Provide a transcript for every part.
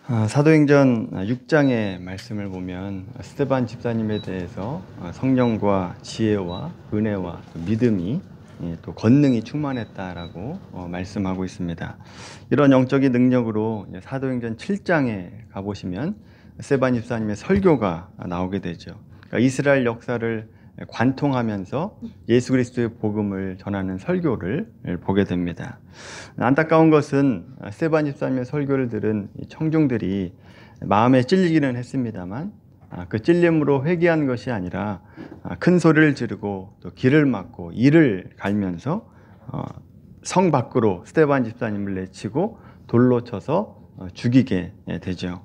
사도행전 6장의 말씀을 보면 스데반 집사님에 대해서 성령과 지혜와 은혜와 믿음이 또 권능이 충만했다라고 말씀하고 있습니다. 이런 영적인 능력으로 사도행전 7장에 가보시면 스데반 집사님의 설교가 나오게 되죠. 그러니까 이스라엘 역사를 관통하면서 예수 그리스도의 복음을 전하는 설교를 보게 됩니다. 안타까운 것은 스데반 집사님의 설교를 들은 청중들이 마음에 찔리기는 했습니다만 그 찔림으로 회개한 것이 아니라 큰 소리를 지르고 또 길을 막고 이를 갈면서 성 밖으로 스데반 집사님을 내치고 돌로 쳐서 죽이게 되죠.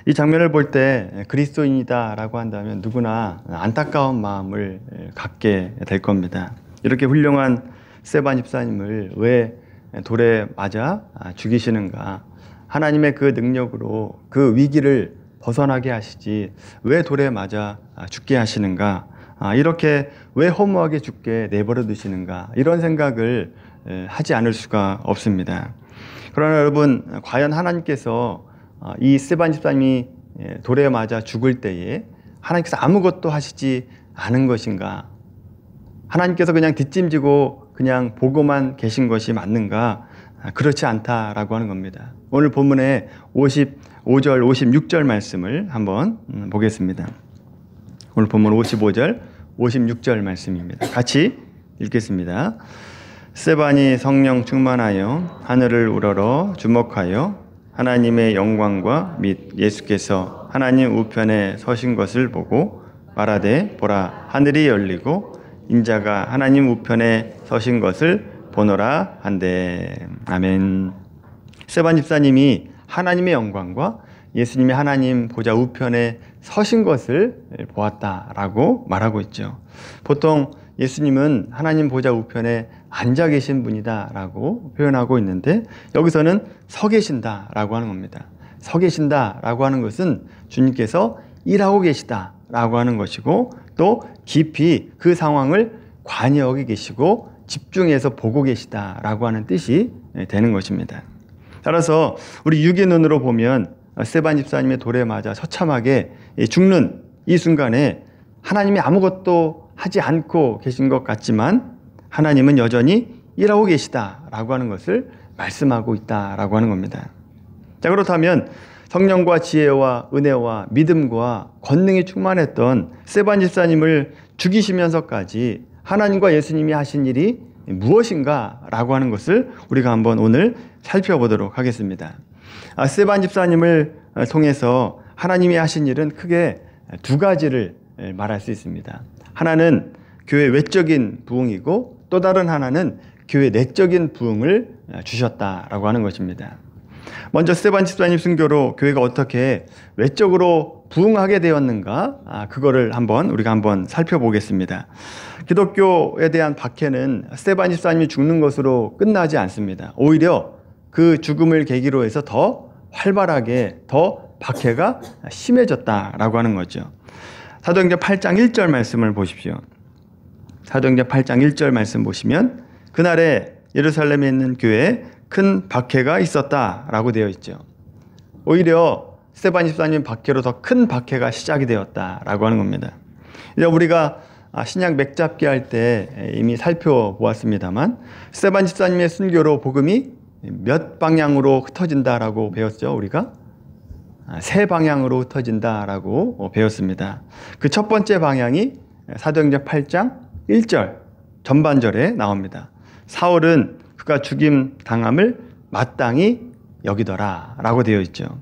이 장면을 볼 때 그리스도인이다 라고 한다면 누구나 안타까운 마음을 갖게 될 겁니다. 이렇게 훌륭한 스데반 집사님을 왜 돌에 맞아 죽이시는가? 하나님의 그 능력으로 그 위기를 벗어나게 하시지 왜 돌에 맞아 죽게 하시는가? 이렇게 왜 허무하게 죽게 내버려 두시는가? 이런 생각을 하지 않을 수가 없습니다. 그러나 여러분, 과연 하나님께서 이 스데반 집사님이 돌에 맞아 죽을 때에 하나님께서 아무것도 하시지 않은 것인가? 하나님께서 그냥 뒷짐지고 그냥 보고만 계신 것이 맞는가? 그렇지 않다라고 하는 겁니다. 오늘 본문의 55절, 56절 말씀을 한번 보겠습니다. 오늘 본문 55절, 56절 말씀입니다. 같이 읽겠습니다. 스데반이 성령 충만하여 하늘을 우러러 주목하여 하나님의 영광과 및 예수께서 하나님 우편에 서신 것을 보고 말하되 보라 하늘이 열리고 인자가 하나님 우편에 서신 것을 보노라 한대. 아멘. 스데반 집사님이 하나님의 영광과 예수님이 하나님 보좌 우편에 서신 것을 보았다라고 말하고 있죠. 보통 예수님은 하나님 보좌 우편에 앉아 계신 분이다 라고 표현하고 있는데 여기서는 서 계신다 라고 하는 겁니다. 서 계신다 라고 하는 것은 주님께서 일하고 계시다 라고 하는 것이고 또 깊이 그 상황을 관여 여기 계시고 집중해서 보고 계시다 라고 하는 뜻이 되는 것입니다. 따라서 우리 육의 눈으로 보면 스데반 집사님의 돌에 맞아 처참하게 죽는 이 순간에 하나님이 아무것도 하지 않고 계신 것 같지만 하나님은 여전히 일하고 계시다라고 하는 것을 말씀하고 있다라고 하는 겁니다. 자, 그렇다면 성령과 지혜와 은혜와 믿음과 권능이 충만했던 스데반 집사님을 죽이시면서까지 하나님과 예수님이 하신 일이 무엇인가라고 하는 것을 우리가 한번 오늘 살펴보도록 하겠습니다. 스데반 집사님을 통해서 하나님이 하신 일은 크게 두 가지를 말할 수 있습니다. 하나는 교회 외적인 부흥이고 또 다른 하나는 교회 내적인 부흥을 주셨다라고 하는 것입니다. 먼저 스데반 집사님 순교로 교회가 어떻게 외적으로 부흥하게 되었는가, 그거를 우리가 한번 살펴보겠습니다. 기독교에 대한 박해는 스데반 집사님이 죽는 것으로 끝나지 않습니다. 오히려 그 죽음을 계기로 해서 더 활발하게 더 박해가 심해졌다라고 하는 거죠. 사도행전 8장 1절 말씀을 보십시오. 사도행전 8장 1절 말씀 보시면 그날에 예루살렘에 있는 교회에 큰 박해가 있었다라고 되어 있죠. 오히려 스데반 집사님 박해로 더 큰 박해가 시작이 되었다라고 하는 겁니다. 이제 우리가 신약 맥잡기 할 때 이미 살펴보았습니다만 스데반 집사님의 순교로 복음이 몇 방향으로 흩어진다라고 배웠죠. 우리가 세 방향으로 흩어진다라고 배웠습니다. 그 첫 번째 방향이 사도행전 8장 1절 전반절에 나옵니다. 사울은 그가 죽임 당함을 마땅히 여기더라 라고 되어 있죠.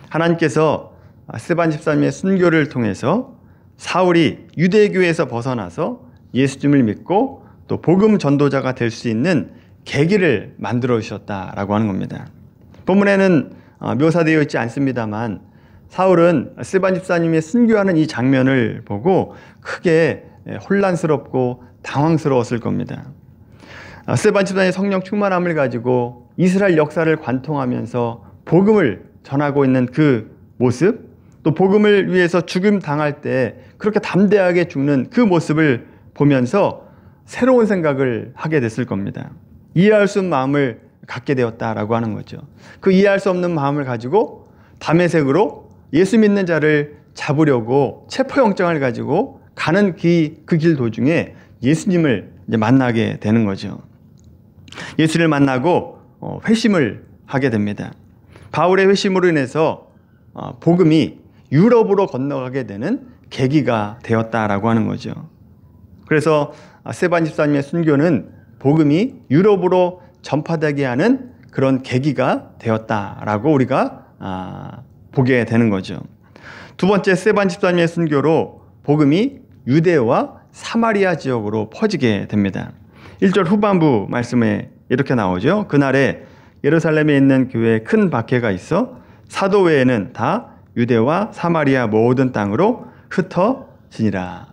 하나님께서 스데반 집사님의 순교를 통해서 사울이 유대교에서 벗어나서 예수님을 믿고 또 복음 전도자가 될 수 있는 계기를 만들어 주셨다라고 하는 겁니다. 본문에는 묘사되어 있지 않습니다만 사울은 스데반 집사님의 순교하는 이 장면을 보고 크게 혼란스럽고 당황스러웠을 겁니다. 스데반 집사님의 성령 충만함을 가지고 이스라엘 역사를 관통하면서 복음을 전하고 있는 그 모습, 또 복음을 위해서 죽임 당할 때 그렇게 담대하게 죽는 그 모습을 보면서 새로운 생각을 하게 됐을 겁니다. 이해할 수 없는 마음을 갖게 되었다라고 하는 거죠. 그 이해할 수 없는 마음을 가지고 담에색으로 예수 믿는 자를 잡으려고 체포영장을 가지고 가는 그 길 도중에 예수님을 이제 만나게 되는 거죠. 예수를 만나고 회심을 하게 됩니다. 바울의 회심으로 인해서 복음이 유럽으로 건너가게 되는 계기가 되었다라고 하는 거죠. 그래서 스데반 집사님의 순교는 복음이 유럽으로 전파되게 하는 그런 계기가 되었다라고 우리가 보게 되는 거죠. 두 번째, 스데반 집사님의 순교로 복음이 유대와 사마리아 지역으로 퍼지게 됩니다. 1절 후반부 말씀에 이렇게 나오죠. 그날에 예루살렘에 있는 교회에 큰 박해가 있어 사도 외에는 다 유대와 사마리아 모든 땅으로 흩어지니라.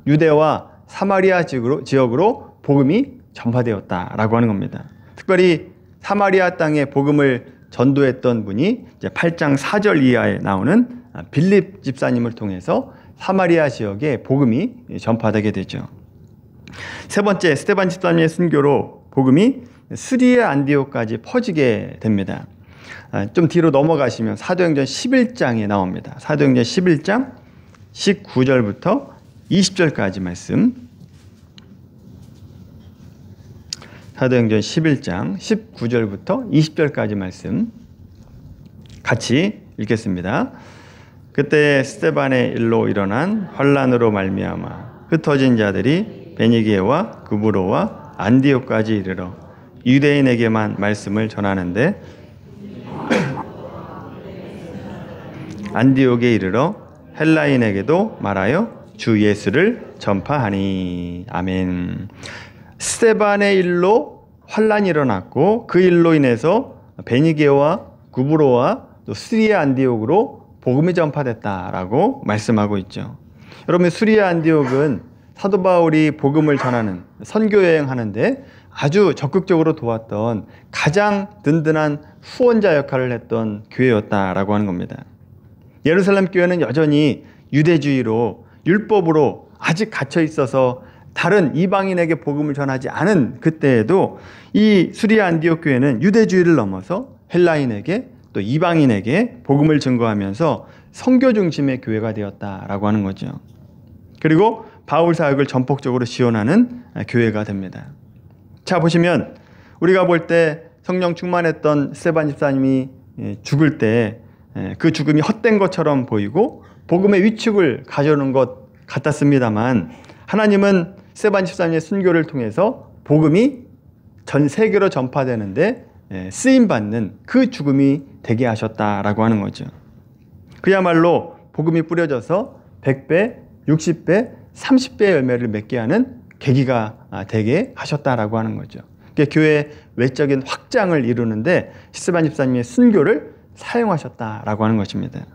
유대와 사마리아 지역으로 복음이 전파되었다라고 하는 겁니다. 특별히 사마리아 땅에 복음을 전도했던 분이 이제 8장 4절 이하에 나오는 빌립 집사님을 통해서 사마리아 지역에 복음이 전파되게 되죠. 세 번째, 스데반 집사님의 순교로 복음이 스리야 안디옥까지 퍼지게 됩니다. 좀 뒤로 넘어가시면 사도행전 11장에 나옵니다. 사도행전 11장 19절부터 20절까지 말씀. 사도행전 11장 19절부터 20절까지 말씀 같이 읽겠습니다. 그때 스데반의 일로 일어난 환란으로 말미암아 흩어진 자들이 베니게와 구브로와 안디옥까지 이르러 유대인에게만 말씀을 전하는데 안디옥에 이르러 헬라인에게도 말하여 주 예수를 전파하니. 아멘. 스데반의 일로 환란이 일어났고 그 일로 인해서 베니게와 구브로와 또 스리야 안디옥으로 복음이 전파됐다라고 말씀하고 있죠. 여러분, 스리야 안디옥은 사도 바울이 복음을 전하는 선교 여행하는데 아주 적극적으로 도왔던 가장 든든한 후원자 역할을 했던 교회였다라고 하는 겁니다. 예루살렘 교회는 여전히 유대주의로 율법으로 아직 갇혀 있어서 다른 이방인에게 복음을 전하지 않은 그때에도 이 수리아 안디옥 교회는 유대주의를 넘어서 헬라인에게 또 이방인에게 복음을 증거하면서 선교 중심의 교회가 되었다라고 하는 거죠. 그리고 바울 사역을 전폭적으로 지원하는 교회가 됩니다. 자, 보시면 우리가 볼 때 성령 충만했던 스데반 집사님이 죽을 때 그 죽음이 헛된 것처럼 보이고 복음의 위축을 가져오는 것 같았습니다만, 하나님은 스데반 집사님의 순교를 통해서 복음이 전 세계로 전파되는데 쓰임받는 그 죽음이 되게 하셨다라고 하는 거죠. 그야말로 복음이 뿌려져서 100배, 60배, 30배의 열매를 맺게 하는 계기가 되게 하셨다라고 하는 거죠. 그러니까 교회의 외적인 확장을 이루는데 스데반 집사님의 순교를 사용하셨다라고 하는 것입니다.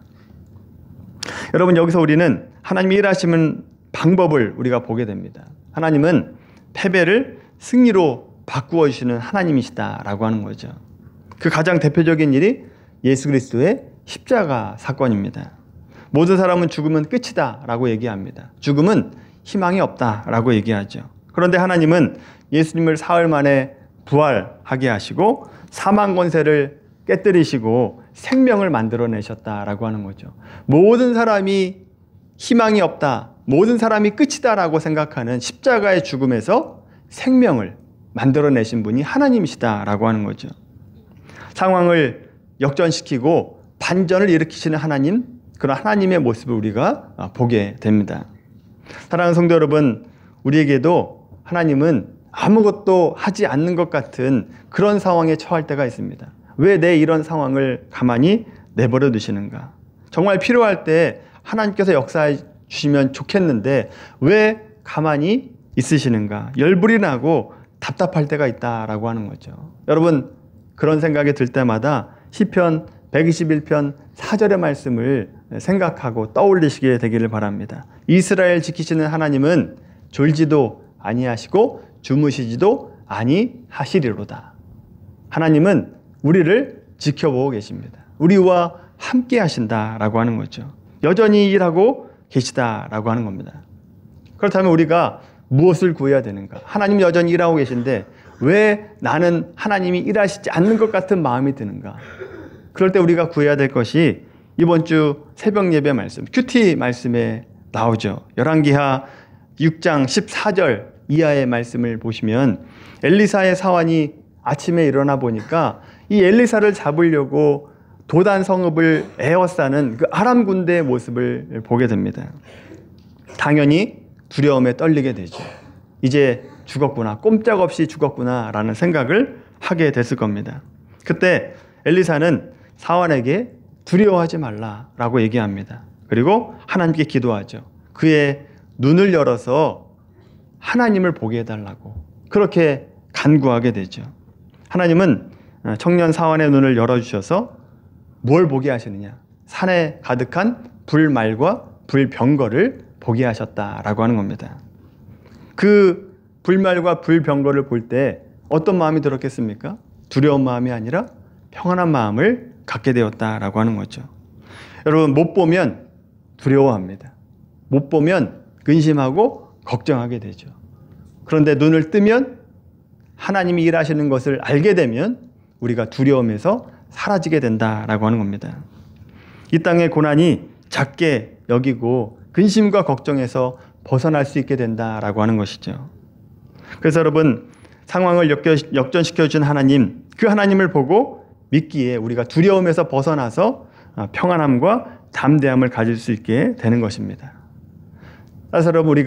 여러분, 여기서 우리는 하나님이 일하시는 방법을 우리가 보게 됩니다. 하나님은 패배를 승리로 바꾸어 주시는 하나님이시다라고 하는 거죠. 그 가장 대표적인 일이 예수 그리스도의 십자가 사건입니다. 모든 사람은 죽으면 끝이다 라고 얘기합니다. 죽음은 희망이 없다 라고 얘기하죠. 그런데 하나님은 예수님을 사흘 만에 부활하게 하시고 사망 권세를 깨뜨리시고 생명을 만들어내셨다라고 하는 거죠. 모든 사람이 희망이 없다, 모든 사람이 끝이다 라고 생각하는 십자가의 죽음에서 생명을 만들어내신 분이 하나님이시다라고 하는 거죠. 상황을 역전시키고 반전을 일으키시는 하나님, 그런 하나님의 모습을 우리가 보게 됩니다. 사랑하는 성도 여러분, 우리에게도 하나님은 아무것도 하지 않는 것 같은 그런 상황에 처할 때가 있습니다. 왜 내 이런 상황을 가만히 내버려 두시는가? 정말 필요할 때 하나님께서 역사해 주시면 좋겠는데 왜 가만히 있으시는가? 열불이 나고 답답할 때가 있다라고 하는 거죠. 여러분, 그런 생각이 들 때마다 시편 121편 4절의 말씀을 생각하고 떠올리시게 되기를 바랍니다. 이스라엘 지키시는 하나님은 졸지도 아니하시고 주무시지도 아니하시리로다. 하나님은 우리를 지켜보고 계십니다. 우리와 함께 하신다라고 하는 거죠. 여전히 일하고 계시다라고 하는 겁니다. 그렇다면 우리가 무엇을 구해야 되는가? 하나님 여전히 일하고 계신데 왜 나는 하나님이 일하시지 않는 것 같은 마음이 드는가? 그럴 때 우리가 구해야 될 것이 이번 주 새벽 예배 말씀, 큐티 말씀에 나오죠. 열왕기하 6장 14절 이하의 말씀을 보시면 엘리사의 사환이 아침에 일어나 보니까 이 엘리사를 잡으려고 도단 성읍을 에워싸는 그 아람 군대의 모습을 보게 됩니다. 당연히 두려움에 떨리게 되죠. 이제 죽었구나, 꼼짝없이 죽었구나 라는 생각을 하게 됐을 겁니다. 그때 엘리사는 사환에게 두려워하지 말라라고 얘기합니다. 그리고 하나님께 기도하죠. 그의 눈을 열어서 하나님을 보게 해달라고 그렇게 간구하게 되죠. 하나님은 청년 사환의 눈을 열어주셔서 뭘 보게 하시느냐? 산에 가득한 불말과 불병거를 보게 하셨다라고 하는 겁니다. 그 불말과 불병거를 볼 때 어떤 마음이 들었겠습니까? 두려운 마음이 아니라 평안한 마음을 갖게 되었다라고 하는 거죠. 여러분, 못 보면 두려워합니다. 못 보면 근심하고 걱정하게 되죠. 그런데 눈을 뜨면 하나님이 일하시는 것을 알게 되면 우리가 두려움에서 사라지게 된다라고 하는 겁니다. 이 땅의 고난이 작게 여기고 근심과 걱정에서 벗어날 수 있게 된다라고 하는 것이죠. 그래서 여러분, 상황을 역전시켜준 하나님, 그 하나님을 보고 믿기에 우리가 두려움에서 벗어나서 평안함과 담대함을 가질 수 있게 되는 것입니다. 따라서 여러분,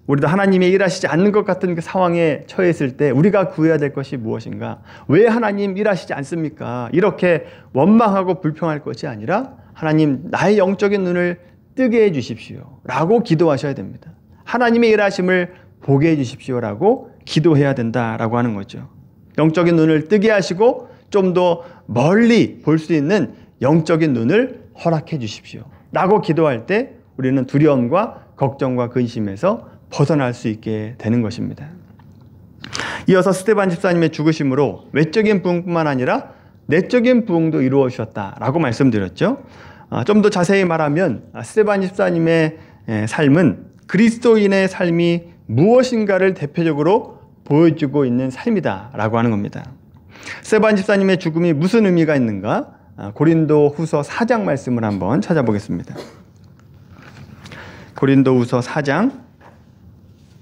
우리도 하나님이 일하시지 않는 것 같은 그 상황에 처했을 때 우리가 구해야 될 것이 무엇인가? 왜 하나님 일하시지 않습니까? 이렇게 원망하고 불평할 것이 아니라 하나님, 나의 영적인 눈을 뜨게 해 주십시오 라고 기도하셔야 됩니다. 하나님의 일하심을 보게 해 주십시오라고 기도해야 된다라고 하는 거죠. 영적인 눈을 뜨게 하시고 좀 더 멀리 볼 수 있는 영적인 눈을 허락해 주십시오 라고 기도할 때 우리는 두려움과 걱정과 근심에서 벗어날 수 있게 되는 것입니다. 이어서 스데반 집사님의 죽으심으로 외적인 부흥뿐만 아니라 내적인 부흥도 이루어 주셨다라고 말씀드렸죠. 좀 더 자세히 말하면 스데반 집사님의 삶은 그리스도인의 삶이 무엇인가를 대표적으로 보여주고 있는 삶이다라고 하는 겁니다. 스데반 집사님의 죽음이 무슨 의미가 있는가? 고린도 후서 4장 말씀을 한번 찾아보겠습니다. 고린도 후서 4장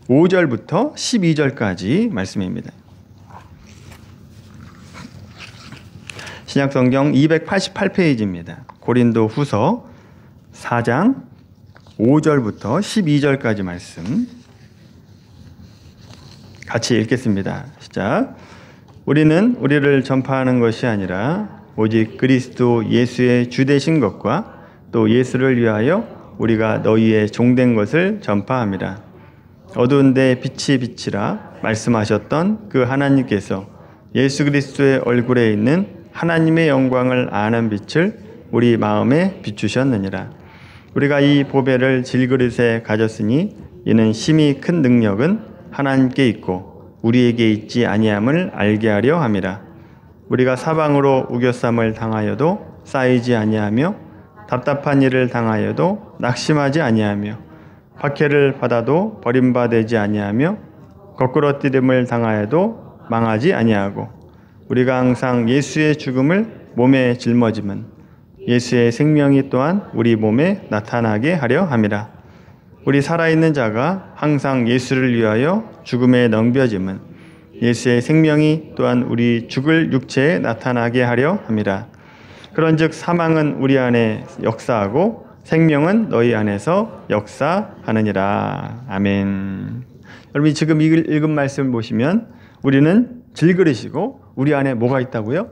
5절부터 12절까지 말씀입니다. 신약성경 288페이지입니다. 고린도 후서 4장 5절부터 12절까지 말씀 같이 읽겠습니다. 시작. 우리는 우리를 전파하는 것이 아니라 오직 그리스도 예수의 주 되신 것과 또 예수를 위하여 우리가 너희의 종된 것을 전파함이라. 어두운 데 빛이 비치라 말씀하셨던 그 하나님께서 예수 그리스도의 얼굴에 있는 하나님의 영광을 아는 빛을 우리 마음에 비추셨느니라. 우리가 이 보배를 질그릇에 가졌으니 이는 심히 큰 능력은 하나님께 있고 우리에게 있지 아니함을 알게 하려 함이라. 우리가 사방으로 우겨쌈을 당하여도 쌓이지 아니하며 답답한 일을 당하여도 낙심하지 아니하며 박해를 받아도 버림받지 아니하며 거꾸러뜨림을 당하여도 망하지 아니하고 우리가 항상 예수의 죽음을 몸에 짊어짐은 예수의 생명이 또한 우리 몸에 나타나게 하려 함이라. 우리 살아있는 자가 항상 예수를 위하여 죽음에 넘겨짐은 예수의 생명이 또한 우리 죽을 육체에 나타나게 하려 함이라. 그런즉 사망은 우리 안에 역사하고 생명은 너희 안에서 역사하느니라. 아멘. 여러분, 지금 읽은 말씀을 보시면 우리는 질그릇이고 우리 안에 뭐가 있다고요?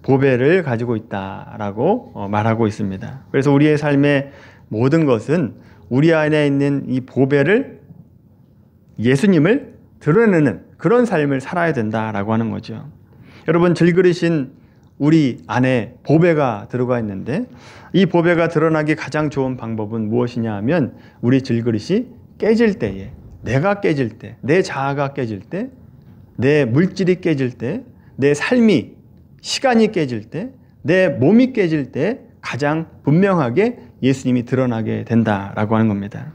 보배를 가지고 있다라고 말하고 있습니다. 그래서 우리의 삶의 모든 것은 우리 안에 있는 이 보배를, 예수님을 드러내는 그런 삶을 살아야 된다라고 하는 거죠. 여러분, 질그릇인 우리 안에 보배가 들어가 있는데 이 보배가 드러나기 가장 좋은 방법은 무엇이냐 하면 우리 질그릇이 깨질 때에, 내가 깨질 때, 내 자아가 깨질 때, 내 물질이 깨질 때, 내 삶이, 시간이 깨질 때, 내 몸이 깨질 때 가장 분명하게 예수님이 드러나게 된다라고 하는 겁니다.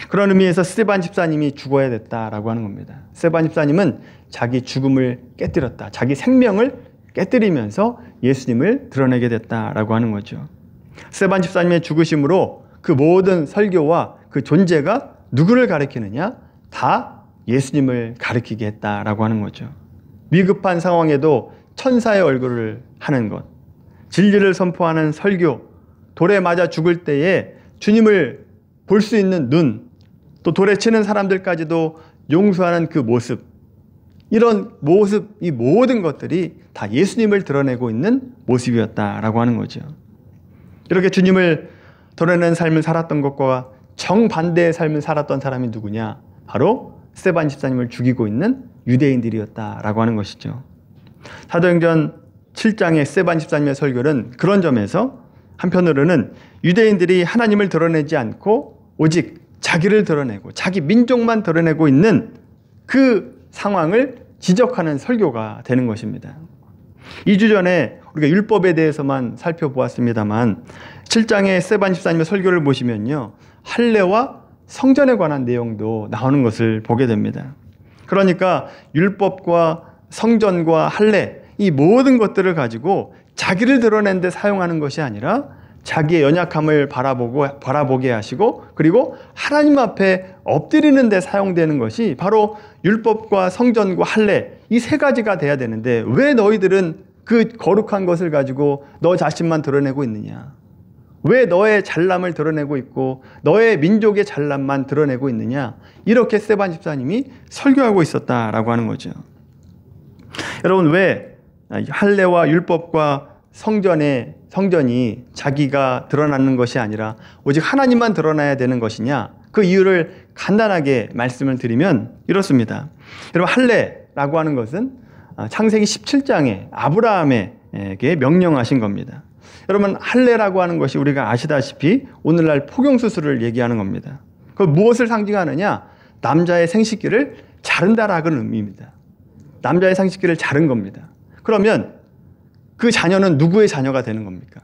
그런 의미에서 스데반 집사님이 죽어야 됐다라고 하는 겁니다. 스데반 집사님은 자기 죽음을 깨뜨렸다, 자기 생명을 깨뜨리면서 예수님을 드러내게 됐다라고 하는 거죠. 스데반 집사님의 죽으심으로 그 모든 설교와 그 존재가 누구를 가리키느냐? 다 예수님을 가리키게 했다라고 하는 거죠. 위급한 상황에도 천사의 얼굴을 하는 것, 진리를 선포하는 설교, 돌에 맞아 죽을 때에 주님을 볼 수 있는 눈, 또 돌에 치는 사람들까지도 용서하는 그 모습, 이런 모습, 이 모든 것들이 다 예수님을 드러내고 있는 모습이었다라고 하는 거죠. 이렇게 주님을 드러내는 삶을 살았던 것과 정반대의 삶을 살았던 사람이 누구냐? 바로 스데반 집사님을 죽이고 있는 유대인들이었다라고 하는 것이죠. 사도행전 7장의 스데반 집사님의 설교는 그런 점에서 한편으로는 유대인들이 하나님을 드러내지 않고 오직 자기를 드러내고 자기 민족만 드러내고 있는 그 상황을 지적하는 설교가 되는 것입니다. 2주 전에 우리가 율법에 대해서만 살펴보았습니다만 7장의 스데반 집사님의 설교를 보시면요, 할례와 성전에 관한 내용도 나오는 것을 보게 됩니다. 그러니까 율법과 성전과 할례, 이 모든 것들을 가지고 자기를 드러낸 데 사용하는 것이 아니라 자기의 연약함을 바라보게 하시고, 그리고 하나님 앞에 엎드리는 데 사용되는 것이 바로 율법과 성전과 할례, 이 세 가지가 돼야 되는데 왜 너희들은 그 거룩한 것을 가지고 너 자신만 드러내고 있느냐? 왜 너의 잘남을 드러내고 있고 너의 민족의 잘남만 드러내고 있느냐? 이렇게 스데반 집사님이 설교하고 있었다라고 하는 거죠. 여러분, 왜 할례와 율법과 성전이 자기가 드러나는 것이 아니라 오직 하나님만 드러나야 되는 것이냐? 그 이유를 간단하게 말씀을 드리면 이렇습니다. 여러분, 할례라고 하는 것은 창세기 17장에 아브라함에게 명령하신 겁니다. 여러분, 할례라고 하는 것이 우리가 아시다시피 오늘날 포경수술을 얘기하는 겁니다. 그 무엇을 상징하느냐? 남자의 생식기를 자른다라는 의미입니다. 남자의 생식기를 자른 겁니다. 그러면 그 자녀는 누구의 자녀가 되는 겁니까?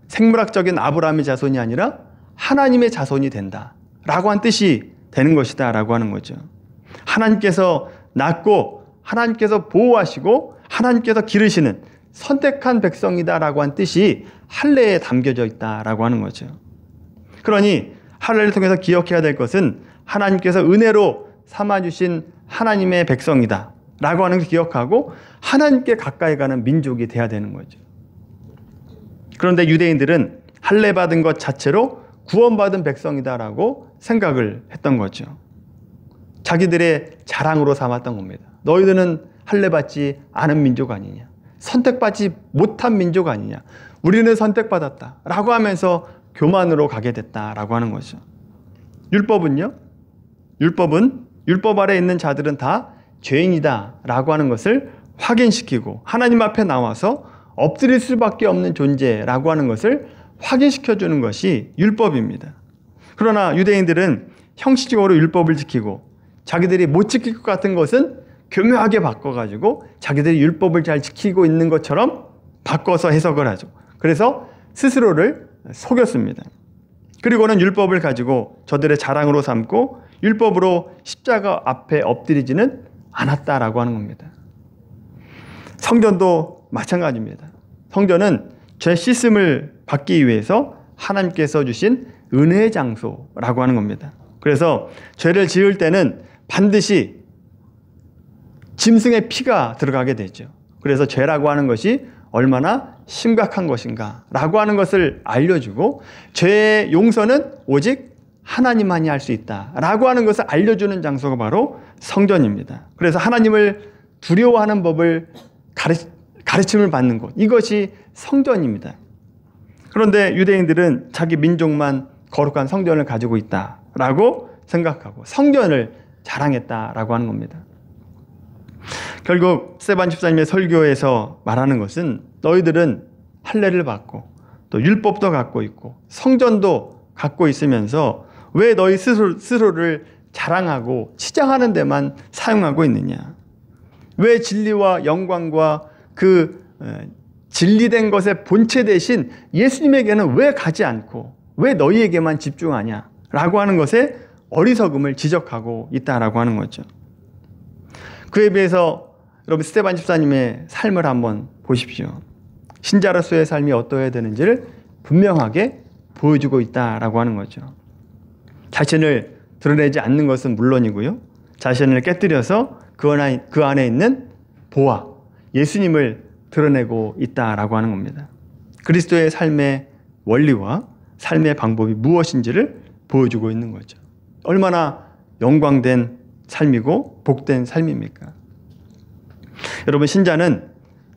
생물학적인 아브라함의 자손이 아니라 하나님의 자손이 된다라고 한 뜻이 되는 것이다 라고 하는 거죠. 하나님께서 낳고 하나님께서 보호하시고 하나님께서 기르시는 선택한 백성이다라고 한 뜻이 할례에 담겨져 있다라고 하는 거죠. 그러니 할례를 통해서 기억해야 될 것은 하나님께서 은혜로 삼아주신 하나님의 백성이다 라고 하는 걸 기억하고 하나님께 가까이 가는 민족이 돼야 되는 거죠. 그런데 유대인들은 할례 받은 것 자체로 구원받은 백성이다라고 생각을 했던 거죠. 자기들의 자랑으로 삼았던 겁니다. 너희들은 할례 받지 않은 민족 아니냐? 선택받지 못한 민족 아니냐? 우리는 선택받았다 라고 하면서 교만으로 가게 됐다라고 하는 거죠. 율법은요? 율법은 율법 아래에 있는 자들은 다 죄인이다 라고 하는 것을 확인시키고 하나님 앞에 나와서 엎드릴 수밖에 없는 존재라고 하는 것을 확인시켜주는 것이 율법입니다. 그러나 유대인들은 형식적으로 율법을 지키고 자기들이 못 지킬 것 같은 것은 교묘하게 바꿔가지고 자기들이 율법을 잘 지키고 있는 것처럼 바꿔서 해석을 하죠. 그래서 스스로를 속였습니다. 그리고는 율법을 가지고 저들의 자랑으로 삼고 율법으로 십자가 앞에 엎드리지는 않았다라고 하는 겁니다. 성전도 마찬가지입니다. 성전은 죄 씻음을 받기 위해서 하나님께서 주신 은혜의 장소라고 하는 겁니다. 그래서 죄를 지을 때는 반드시 짐승의 피가 들어가게 되죠. 그래서 죄라고 하는 것이 얼마나 심각한 것인가 라고 하는 것을 알려주고 죄의 용서는 오직 하나님만이 할 수 있다라고 하는 것을 알려주는 장소가 바로 성전입니다. 그래서 하나님을 두려워하는 법을 가르침을 받는 곳, 이것이 성전입니다. 그런데 유대인들은 자기 민족만 거룩한 성전을 가지고 있다라고 생각하고 성전을 자랑했다라고 하는 겁니다. 결국 스데반 집사님의 설교에서 말하는 것은 너희들은 할례를 받고 또 율법도 갖고 있고 성전도 갖고 있으면서 왜 너희 스스로를 자랑하고 치장하는 데만 사용하고 있느냐? 왜 진리와 영광과 그 진리된 것의 본체 대신 예수님에게는 왜 가지 않고 왜 너희에게만 집중하냐? 라고 하는 것에 어리석음을 지적하고 있다라고 하는 거죠. 그에 비해서 여러분 스데반 집사님의 삶을 한번 보십시오. 신자로서의 삶이 어떠해야 되는지를 분명하게 보여주고 있다라고 하는 거죠. 자신을 드러내지 않는 것은 물론이고요. 자신을 깨뜨려서 그 안에 있는 보아, 예수님을 드러내고 있다라고 하는 겁니다. 그리스도의 삶의 원리와 삶의 방법이 무엇인지를 보여주고 있는 거죠. 얼마나 영광된 삶이고 복된 삶입니까? 여러분, 신자는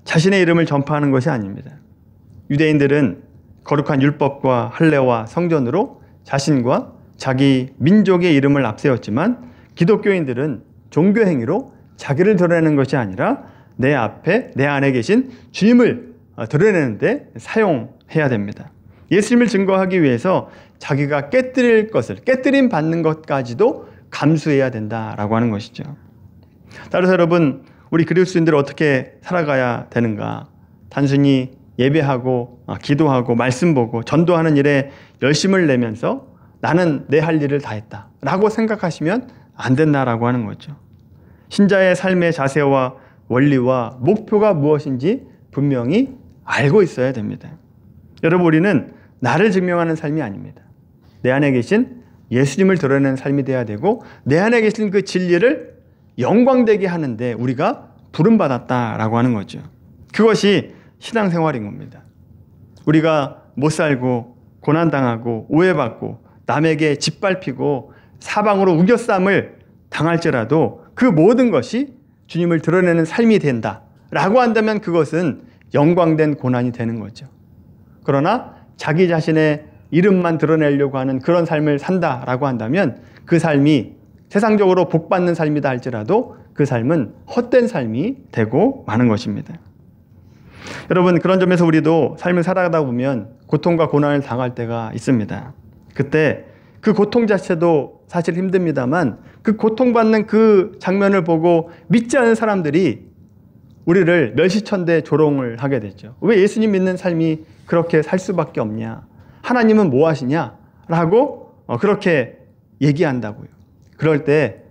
자신의 이름을 전파하는 것이 아닙니다. 유대인들은 거룩한 율법과 할례와 성전으로 자신과 자기 민족의 이름을 앞세웠지만 기독교인들은 종교 행위로 자기를 드러내는 것이 아니라 내 앞에, 내 안에 계신 주님을 드러내는 데 사용해야 됩니다. 예수님을 증거하기 위해서 자기가 깨뜨림 받는 것까지도 감수해야 된다라고 하는 것이죠. 따라서 여러분, 우리 그리스도인들은 어떻게 살아가야 되는가? 단순히 예배하고 기도하고 말씀 보고 전도하는 일에 열심을 내면서 나는 내 할 일을 다 했다 라고 생각하시면 안 된다라고 하는 거죠. 신자의 삶의 자세와 원리와 목표가 무엇인지 분명히 알고 있어야 됩니다. 여러분, 우리는 나를 증명하는 삶이 아닙니다. 내 안에 계신 예수님을 드러내는 삶이 돼야 되고 내 안에 계신 그 진리를 영광되게 하는데 우리가 부름받았다라고 하는 거죠. 그것이 신앙생활인 겁니다. 우리가 못 살고 고난당하고 오해받고 남에게 짓밟히고 사방으로 우겨쌈을 당할지라도 그 모든 것이 주님을 드러내는 삶이 된다라고 한다면 그것은 영광된 고난이 되는 거죠. 그러나 자기 자신의 이름만 드러내려고 하는 그런 삶을 산다라고 한다면 그 삶이 세상적으로 복받는 삶이다 할지라도 그 삶은 헛된 삶이 되고 마는 것입니다. 여러분, 그런 점에서 우리도 삶을 살아가다 보면 고통과 고난을 당할 때가 있습니다. 그때 그 고통 자체도 사실 힘듭니다만 그 고통받는 그 장면을 보고 믿지 않은 사람들이 우리를 멸시천대 조롱을 하게 되죠. 왜 예수님 믿는 삶이 그렇게 살 수밖에 없냐? 하나님은 뭐 하시냐? 라고 그렇게 얘기한다고요. 그럴 때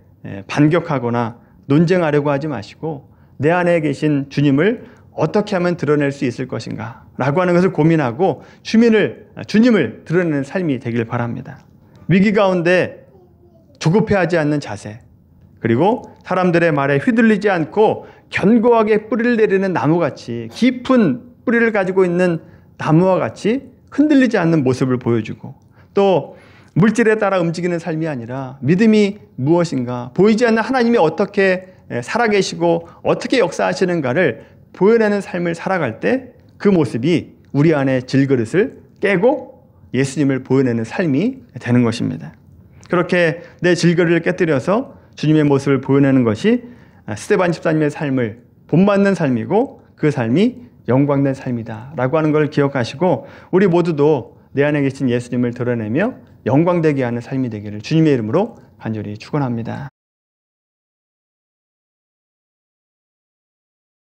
반격하거나 논쟁하려고 하지 마시고 내 안에 계신 주님을 어떻게 하면 드러낼 수 있을 것인가 라고 하는 것을 고민하고 주님을 드러내는 삶이 되길 바랍니다. 위기 가운데 조급해하지 않는 자세, 그리고 사람들의 말에 휘둘리지 않고 견고하게 뿌리를 내리는 나무같이, 깊은 뿌리를 가지고 있는 나무와 같이 흔들리지 않는 모습을 보여주고, 또 물질에 따라 움직이는 삶이 아니라 믿음이 무엇인가, 보이지 않는 하나님이 어떻게 살아계시고 어떻게 역사하시는가를 보여내는 삶을 살아갈 때 그 모습이 우리 안에 질그릇을 깨고 예수님을 보여내는 삶이 되는 것입니다. 그렇게 내 질그릇을 깨뜨려서 주님의 모습을 보여내는 것이 스데반 집사님의 삶을 본받는 삶이고 그 삶이 영광된 삶이다 라고 하는 걸 기억하시고 우리 모두도 내 안에 계신 예수님을 드러내며 영광되게 하는 삶이 되기를 주님의 이름으로 간절히 축원합니다.